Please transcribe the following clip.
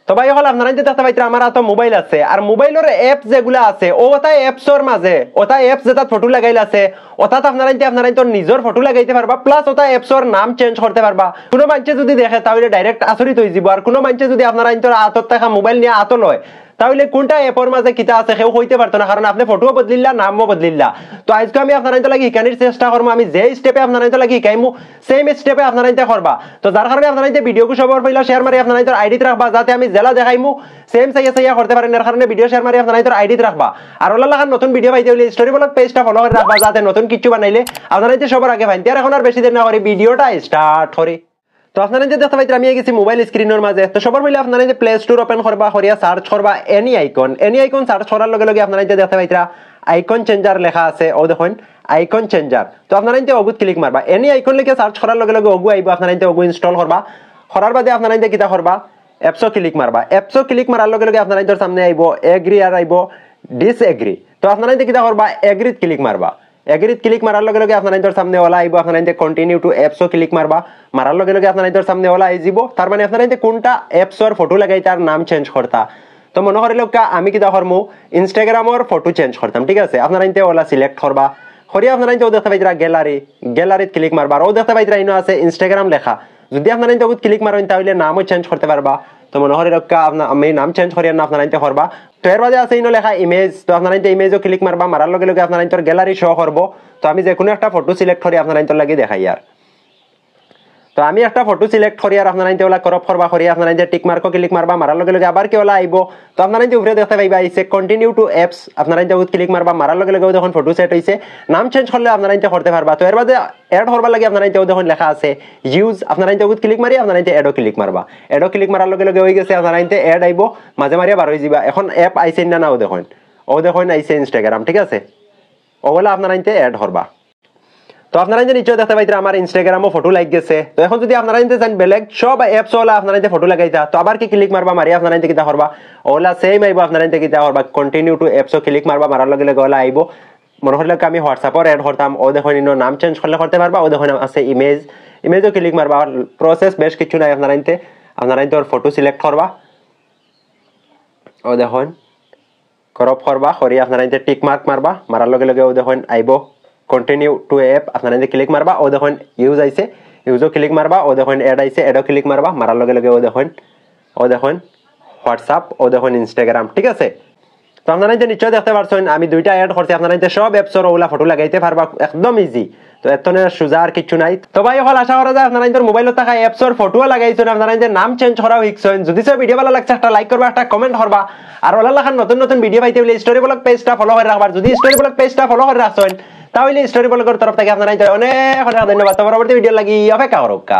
তো ভাই হল আপনারা যে দেখতে পাইতে আমার হাতে মোবাইল আছে আর মোবাইলের অ্যাপস যেগুলো আছে ওটা অ্যাপসর মাঝে ওটা অ্যাপস যেটা ফটো লাগাইল আছে ওটাতে আপনারা তো নিজের ফটো লাগাইতে পারবা প্লাস ওটা অ্যাপসর নাম চেঞ্জ করতে পারবা কোনো মানুষে যদি দেখে তাহলে ডাইরেক্ট আচরিত হয়ে যাব আর কোনো মানুষে যদি আপনারা হাতত থাকা মোবাইল নিয়ে হাত লয় তাহলে কোনটা অ্যাপের মাঝে কিতা আছে কেউ হইতে পারতো না কারণ আপনি ফটোও বদলিলা নামও বদলিলা তো আজকে আমি আপনারা লাগি শিকানির চেষ্টা করবো আমি যে স্টেপে আপনারা লাগি শিকাইমু সেম স্টেপে আপনারা করবা তো যার কারণে আপনারা ভিডিওকে সবার পয়লা শেয়ার মারি আপনারা আইডিতে রাখবা যাতে আমি জেলা দেখাইমু সেম সাইয়া করতে পারেন এর কারণে ভিডিও শেয়ার মারি আপনারা আইডিতে রাখবা আর ওলা লাগার নতুন ভিডিও পাইতে হলে স্টোরি ব্লগ পেজটা ফলো করে রাখবা যাতে নতুন কিছু বানাইলে আপনারা সবার আগে পাইতে আর এখন আর বেশি দেরি না করি ভিডিওটা স্টার্ট করি তো আপনারা যে দেখতে পাইতে আমি গেছি মোবাইল স্ক্রিনের মাঝে তো সবার পহলে আপনারা যে প্লে স্টোর ওপেন করবা করিয়া সার্চ করবা এনি আইকন সার্চ করার লগে লগে আপনারা যে দেখতে পাইতে আইকন চেঞ্জার লেখা আছে ও দেখুন আইকন চেঞ্জার তো আপনারা যে ওগুত ক্লিক মারবা এনি আইকন লিখে সার্চ করার লগে লগে ওগু আইবা আপনারা যে ওগু ইনস্টল করবা করার বাদে আপনারা যে কিটা করবা অ্যাপসও ক্লিক মারবা অ্যাপসও ক্লিক মারার লগে লগে আপনারা এর সামনে আইবো এগ্রি আর আইবো ডিসএগ্রি তো আপনারা যে কিটা করবা এগ্রিত ক্লিক মারবা এগ্রিত ক্লিক মারার লগে লগে আপনারা এর সামনে ওলা আইবো আপনারা যে কন্টিনিউ টু অ্যাপসও ক্লিক মারবা মারার লগে লগে আপনারা এর সামনে ওলা আইজিবো তার মানে আপনারা যে কোনটা অ্যাপসর ফটো লাগাই তার নাম চেঞ্জ করতা তো মনে করিল আমি কিটা করমু ইনস্টাগ্রামের ফটো চেঞ্জ করতাম ঠিক আছে আপনারা এতে ওলা সিলেক্ট করবা করিয়া আপনারা যে দেখতে পাইতরা গ্যালারিত ক্লিক মারবা আর ও দেখতে পাইতরা ইনো আছে ইনস্টাগ্রাম লেখা যদি আপনারা এতে ক্লিক মারেন তাহলে নামও চেঞ্জ করতে পারবা তো মনে করিল আমি নাম চেঞ্জ করিয়া না আপনারা এতে করবা তো এর বাদে আছে ইনো লেখা ইমেজ তো আপনারা এতে ইমেজও ক্লিক মারবা মারার লগে লগে আপনারা এতে গ্যালারি শো করবো তো আমি যে কোনো একটা ফটো সিলেক্ট করি আপনারা এতে লাগি দেখাই আর তো আমি একটা ফটো সিলেক্ট করি আর আপনারা এতে ওলা ক্রপ করবা করি আপনারা যে টিক মার্কও ক্লিক মারবা মারার লগে লগে আবার কি ওলা আইবো তো আপনারা যে উপরে দেখতে পাইবা আইছে কন্টিনিউ টু অ্যাপস আপনারা যে ক্লিক মারবা মারার লগে লগে যখন ফটো সেট হইছে নাম চেঞ্জ করলে আপনারা এতে করতে পারবা তো এর বাদে এড করবার লাগে আপনারা এতে যখন লেখা আছে ইউজ আপনারা এতে ক্লিক মারি আপনারা এতে এডও ক্লিক মারবা এডও ক্লিক মারার লগে লগে হয়ে গেছে আপনারা এতে এড আইবো মাঝে মারিয়া বার হয়ে যাবা এখন অ্যাপ আইছে না ও দেখুন আইছে ইনস্টাগ্রাম ঠিক আছে ওগুলা আপনারা এতে এড করবা তো আপনারা যে নিচে দেখতে পাইতে আমার ইনস্টাগ্রামও ফটো লাগ গেছে তো এখন যদি আপনারা নিতে চান বেলেগ সব অ্যাপস ওলা আপনারা যে ফটো লাগাইতা তো আবার কি ক্লিক মারবা মারি আপনারা নিতে কিটা করবা ওলা সেম আইবো আপনারা নিতে কিটা করবা কন্টিনিউ টু অ্যাপসও ক্লিক মারবা মারার লগে লগে ওলা আইবো মনে হলো আমি হোয়াটসঅ্যাপের এড করতাম ও দেখুন ইনো নাম চেঞ্জ করলে করতে পারবা ও দেখুন আছে ইমেজও ক্লিক মারবা প্রসেস বেশ কিছু নাই আপনারা নিতে ওর ফটো সিলেক্ট করবা ও দেখুন ক্রপ করবা করি আপনারা নিতে টিক মার্ক মারবা মারার লগে লগে ও দেখুন আইবো কন্টিনিউ টু অ্যাপ আপনারা যে ক্লিক মারবা ও দেখুন ইউজ আইছে ইউজও ক্লিক মারবা ও দেখুন এড আইছে এডও ক্লিক মারবা মারার লগে লগে ও দেখুন হোয়াটসঅ্যাপ ও দেখুন ইনস্টাগ্রাম ঠিক আছে তো আপনারা যে নিশ্চয় দেখতে পারছেন আমি দুইটা অ্যাড করছি আপনারা যে সব অ্যাপসর ওলা ফটো লাগাইতে পারবা একদম ইজি তো এতনে সুজা আর কিছু নাই তো ভাই হল আশা করা যায় আপনারা ইনর মোবাইলত থাকা অ্যাপসর ফটো লাগাইছেন আপনারা যে নাম চেঞ্জ করাও শিখছেন যদি সব ভিডিও ভালো লাগছে একটা লাইক করবা একটা কমেন্ট করবা আর ওলা লাখান নতুন নতুন ভিডিও পাইতে হলে স্টোরি ব্লগ পেজটা ফলো করে রাখবা যদি স্টোরি ব্লগ পেজটা ফলো করে রাখছেন তাহলে স্টোরি ব্লগের তরফ থেকে আপনারা অনেক অনেক ধন্যবাদ পরবর্তী ভিডিও লাগি অপেক্ষা করুক।